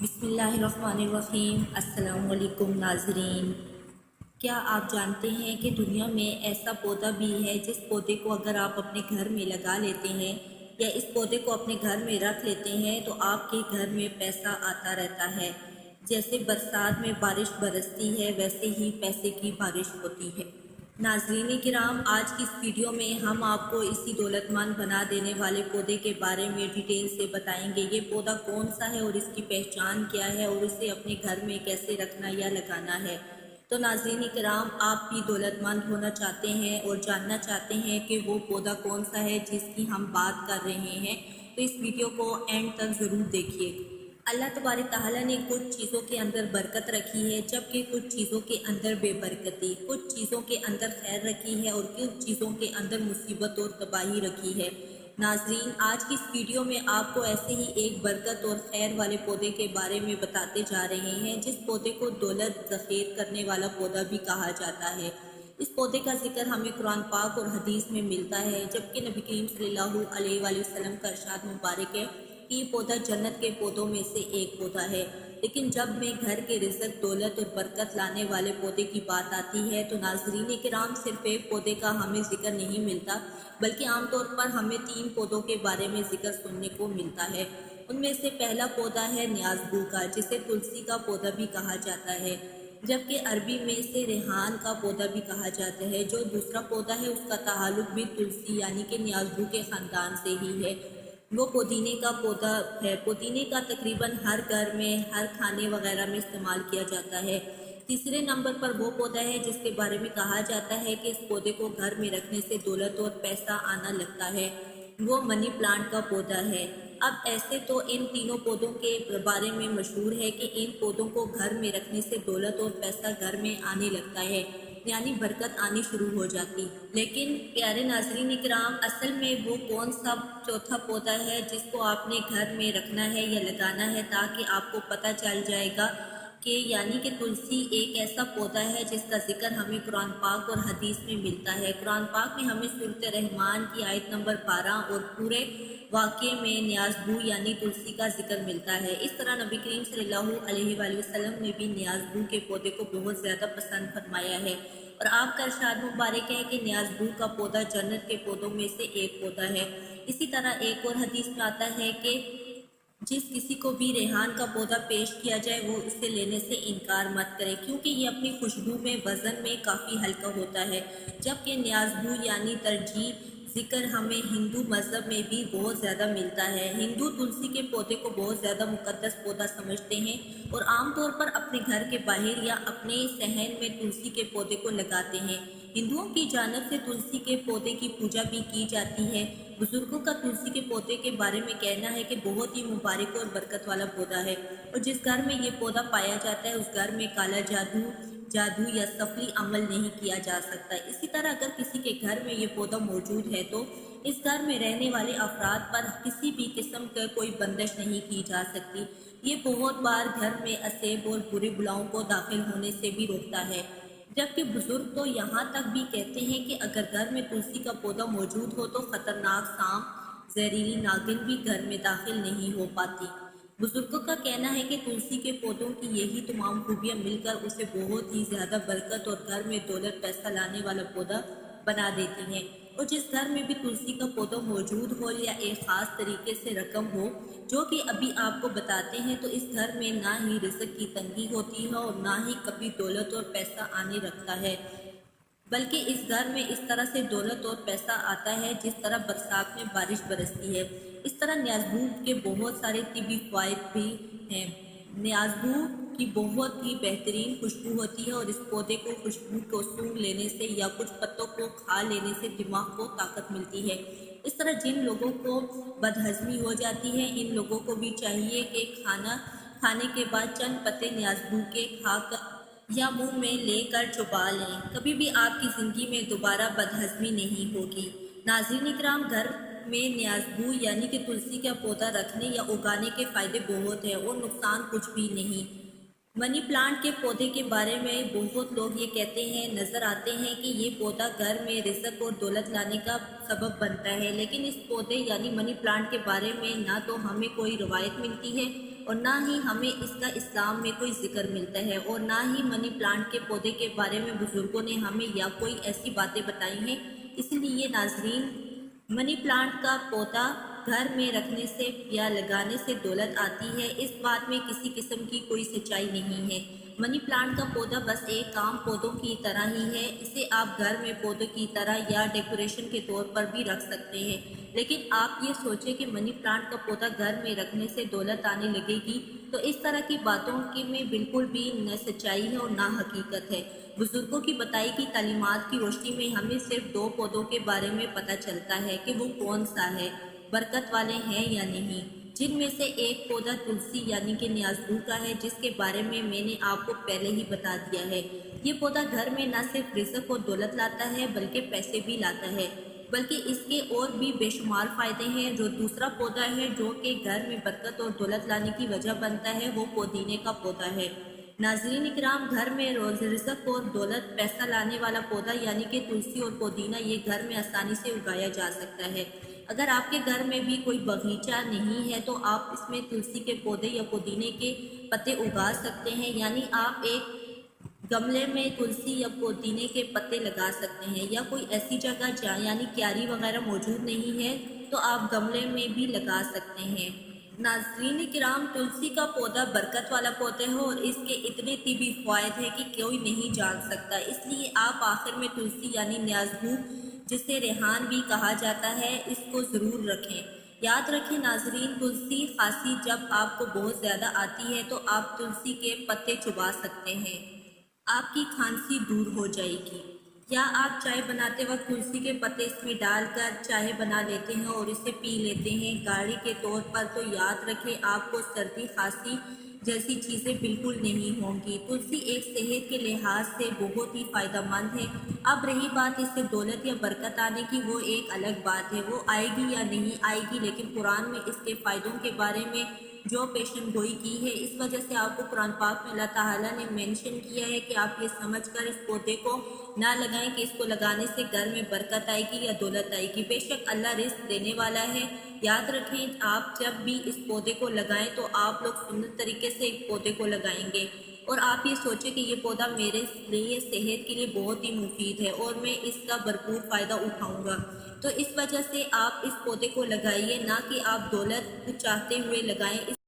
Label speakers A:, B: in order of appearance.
A: بسم اللہ الرحمن الرحیم۔ السلام علیکم ناظرین۔ کیا آپ جانتے ہیں کہ دنیا میں ایسا پودا بھی ہے جس پودے کو اگر آپ اپنے گھر میں لگا لیتے ہیں یا اس پودے کو اپنے گھر میں رکھ لیتے ہیں تو آپ کے گھر میں پیسہ آتا رہتا ہے؟ جیسے برسات میں بارش برستی ہے ویسے ہی پیسے کی بارش ہوتی ہے۔ ناظرین کرام، آج کی اس ویڈیو میں ہم آپ کو اسی دولت مند بنا دینے والے پودے کے بارے میں ڈیٹیل سے بتائیں گے۔ یہ پودا کون سا ہے اور اس کی پہچان کیا ہے اور اسے اپنے گھر میں کیسے رکھنا یا لگانا ہے۔ تو ناظرین کرام، آپ بھی دولت مند ہونا چاہتے ہیں اور جاننا چاہتے ہیں کہ وہ پودا کون سا ہے جس کی ہم بات کر رہے ہیں، تو اس ویڈیو کو اینڈ تک ضرور دیکھیے۔ اللہ تبارک تعالیٰ نے کچھ چیزوں کے اندر برکت رکھی ہے جبکہ کچھ چیزوں کے اندر بے برکتی، کچھ چیزوں کے اندر خیر رکھی ہے اور کچھ چیزوں کے اندر مصیبت اور تباہی رکھی ہے۔ ناظرین، آج کی اس ویڈیو میں آپ کو ایسے ہی ایک برکت اور خیر والے پودے کے بارے میں بتاتے جا رہے ہیں جس پودے کو دولت ذخیر کرنے والا پودا بھی کہا جاتا ہے۔ اس پودے کا ذکر ہمیں قرآن پاک اور حدیث میں ملتا ہے، جبکہ نبی کریم صلی اللہ علیہ وآلہ وسلم کا ارشاد مبارک ہے کہ یہ پودا جنت کے پودوں میں سے ایک پودا ہے۔ لیکن جب میں گھر کے رزق، دولت اور برکت لانے والے پودے کی بات آتی ہے تو ناظرین کرام، صرف ایک پودے کا ہمیں ذکر نہیں ملتا بلکہ عام طور پر ہمیں 3 پودوں کے بارے میں ذکر سننے کو ملتا ہے۔ ان میں سے پہلا پودا ہے نیازبو کا، جسے تلسی کا پودا بھی کہا جاتا ہے، جبکہ عربی میں اسے ریحان کا پودا بھی کہا جاتا ہے۔ جو دوسرا پودا ہے اس کا تعلق بھی تلسی یعنی کہ نیازبو کے خاندان سے ہی ہے، وہ پودینے کا پودا ہے۔ پودینے کا تقریباً ہر گھر میں، ہر کھانے وغیرہ میں استعمال کیا جاتا ہے۔ تیسرے نمبر پر وہ پودا ہے جس کے بارے میں کہا جاتا ہے کہ اس پودے کو گھر میں رکھنے سے دولت اور پیسہ آنا لگتا ہے، وہ منی پلانٹ کا پودا ہے۔ اب ایسے تو ان تینوں پودوں کے بارے میں مشہور ہے کہ ان پودوں کو گھر میں رکھنے سے دولت اور پیسہ گھر میں آنے لگتا ہے، یعنی برکت آنی شروع ہو جاتی۔ لیکن پیارے ناظرین اکرام، اصل میں وہ کون سا چوتھا پودا ہے جس کو آپ نے گھر میں رکھنا ہے یا لگانا ہے، تاکہ آپ کو پتہ چل جائے گا کہ یعنی کہ تلسی ایک ایسا پودا ہے جس کا ذکر ہمیں قرآن پاک اور حدیث میں ملتا ہے۔ قرآن پاک میں ہمیں سورۃ رحمان کی آیت نمبر 12 اور پورے واقعے میں نیازبو یعنی تلسی کا ذکر ملتا ہے۔ اس طرح نبی کریم صلی اللہ علیہ وآلہ وسلم نے بھی نیازبو کے پودے کو بہت زیادہ پسند فرمایا ہے، اور آپ کا ارشاد مبارک ہے کہ نیازبو کا پودا جنت کے پودوں میں سے ایک پودا ہے۔ اسی طرح ایک اور حدیث میں آتا ہے کہ جس کسی کو بھی ریحان کا پودا پیش کیا جائے وہ اسے لینے سے انکار مت کرے، کیونکہ یہ اپنی خوشبو میں، وزن میں کافی ہلکا ہوتا ہے۔ جبکہ نیازبو یعنی ترجیح ذکر ہمیں ہندو مذہب میں بھی بہت زیادہ ملتا ہے۔ ہندو تلسی کے پودے کو بہت زیادہ مقدس پودا سمجھتے ہیں اور عام طور پر اپنے گھر کے باہر یا اپنے صحن میں تلسی کے پودے کو لگاتے ہیں۔ ہندوؤں کی جانب سے تلسی کے پودے کی پوجا بھی کی جاتی ہے۔ بزرگوں کا تلسی کے پودے کے بارے میں کہنا ہے کہ بہت ہی مبارک اور برکت والا پودا ہے، اور جس گھر میں یہ پودا پایا جاتا ہے اس گھر میں کالا جادو یا سفلی عمل نہیں کیا جا سکتا۔ اسی طرح اگر کسی کے گھر میں یہ پودا موجود ہے تو اس گھر میں رہنے والے افراد پر کسی بھی قسم کا کوئی بندش نہیں کی جا سکتی۔ یہ بہت بار گھر میں اسیب اور بری بلاؤں کو داخل ہونے سے بھی روکتا ہے، جبکہ بزرگ تو یہاں تک بھی کہتے ہیں کہ اگر گھر میں تلسی کا پودا موجود ہو تو خطرناک سانپ، زہریلی ناگن بھی گھر میں داخل نہیں ہو پاتی۔ بزرگوں کا کہنا ہے کہ تلسی کے پودوں کی یہی تمام خوبیاں مل کر اسے بہت ہی زیادہ برکت اور گھر میں دولت پیسہ لانے والا پودا بنا دیتی ہیں، اور جس گھر میں بھی تلسی کا پودا موجود ہو یا ایک خاص طریقے سے رقم ہو جو کہ ابھی آپ کو بتاتے ہیں، تو اس گھر میں نہ ہی رزق کی تنگی ہوتی ہے اور نہ ہی کبھی دولت اور پیسہ آنے لگتا ہے، بلکہ اس گھر میں اس طرح سے دولت اور پیسہ آتا ہے جس طرح برسات میں بارش برستی ہے۔ اس طرح نیازبو کے بہت سارے طبی فوائد بھی ہیں۔ نیازبو کی بہت ہی بہترین خوشبو ہوتی ہے اور اس پودے کو خوشبو کو سونگھ لینے سے یا کچھ پتوں کو کھا لینے سے دماغ کو طاقت ملتی ہے۔ اس طرح جن لوگوں کو بدہضمی ہو جاتی ہے، ان لوگوں کو بھی چاہیے کہ کھانا کھانے کے بعد چند پتے نیازبو کے کھا کر یا منہ میں لے کر چبا لیں، کبھی بھی آپ کی زندگی میں دوبارہ بدہضمی نہیں ہوگی۔ ناظرین اکرام، گھر میں نیازبو یعنی کہ تلسی کا پودا رکھنے یا اگانے کے فائدے بہت ہیں اور نقصان کچھ بھی نہیں۔ منی پلانٹ کے پودے کے بارے میں بہت لوگ یہ کہتے ہیں، نظر آتے ہیں کہ یہ پودا گھر میں رزق اور دولت لانے کا سبب بنتا ہے، لیکن اس پودے یعنی منی پلانٹ کے بارے میں نہ تو ہمیں کوئی روایت ملتی ہے اور نہ ہی ہمیں اس کا اسلام میں کوئی ذکر ملتا ہے، اور نہ ہی منی پلانٹ کے پودے کے بارے میں بزرگوں نے ہمیں یا کوئی ایسی باتیں بتائی ہیں۔ اس لیے ناظرین، منی پلانٹ کا پودا گھر میں رکھنے سے یا لگانے سے دولت آتی ہے، اس بات میں کسی قسم کی کوئی سچائی نہیں ہے۔ منی پلانٹ کا پودا بس ایک عام پودوں کی طرح ہی ہے، اسے آپ گھر میں پودے کی طرح یا ڈیکوریشن کے طور پر بھی رکھ سکتے ہیں، لیکن آپ یہ سوچیں کہ منی پلانٹ کا پودا گھر میں رکھنے سے دولت آنے لگے گی، تو اس طرح کی باتوں کی میں بالکل بھی نہ سچائی ہے اور نہ حقیقت ہے۔ بزرگوں کی بتائی کی تعلیمات کی روشنی میں ہمیں صرف 2 پودوں کے بارے میں پتہ چلتا ہے کہ وہ کون سا ہے، برکت والے ہیں یا نہیں، جن میں سے ایک پودا تلسی یعنی کہ نیازبو کا ہے، جس کے بارے میں نے آپ کو پہلے ہی بتا دیا ہے۔ یہ پودا گھر میں نہ صرف رزق اور دولت لاتا ہے بلکہ پیسے بھی لاتا ہے، بلکہ اس کے اور بھی بے شمار فائدے ہیں۔ جو دوسرا پودا ہے جو کہ گھر میں برکت اور دولت لانے کی وجہ بنتا ہے، وہ پودینے کا پودا ہے۔ ناظرین اکرام، گھر میں روز رزق اور دولت پیسہ لانے والا پودا یعنی کہ تلسی اور پودینہ یہ گھر میں آسانی سے اگایا جا سکتا ہے۔ اگر آپ کے گھر میں بھی کوئی باغیچہ نہیں ہے تو آپ اس میں تلسی کے پودے یا پودینے کے پتے اگا سکتے ہیں، یعنی آپ ایک گملے میں تلسی یا پودینے کے پتے لگا سکتے ہیں، یا کوئی ایسی جگہ جہاں یعنی کیاری وغیرہ موجود نہیں ہے تو آپ گملے میں بھی لگا سکتے ہیں۔ ناظرین کرام، تلسی کا پودا برکت والا پودا ہے اور اس کے اتنے طبی فوائد ہیں کہ کوئی نہیں جان سکتا، اس لیے آپ آخر میں تلسی یعنی نیازبو، جسے ریحان بھی کہا جاتا ہے، اس کو ضرور رکھیں۔ یاد رکھیں ناظرین، تلسی کھانسی جب آپ کو بہت زیادہ آتی ہے تو آپ تلسی کے پتے چبا سکتے ہیں، آپ کی کھانسی دور ہو جائے گی۔ یا آپ چائے بناتے وقت تلسی کے پتے اس میں ڈال کر چائے بنا لیتے ہیں اور اسے پی لیتے ہیں گاڑی کے طور پر، تو یاد رکھیں آپ کو سردی کھانسی جیسی چیزیں بالکل نہیں ہوں گی۔ تلسی ایک صحت کے لحاظ سے بہت ہی فائدہ مند ہے۔ اب رہی بات اس سے دولت یا برکت آنے کی، وہ ایک الگ بات ہے، وہ آئے گی یا نہیں آئے گی، لیکن قرآن میں اس کے فائدوں کے بارے میں جو پیشن گوئی کی ہے، اس وجہ سے آپ کو قرآن پاک میں اللہ تعالیٰ نے مینشن کیا ہے کہ آپ یہ سمجھ کر اس پودے کو نہ لگائیں کہ اس کو لگانے سے گھر میں برکت آئے گی یا دولت آئے گی۔ بے شک اللہ رزق دینے والا ہے۔ یاد رکھیں، آپ جب بھی اس پودے کو لگائیں تو آپ لوگ سنت طریقے سے ایک پودے کو لگائیں گے، اور آپ یہ سوچیں کہ یہ پودا میرے لیے صحت کے لیے بہت ہی مفید ہے اور میں اس کا بھرپور فائدہ اٹھاؤں گا، تو اس وجہ سے آپ اس پودے کو لگائیے، نہ کہ آپ دولت چاہتے ہوئے لگائیں۔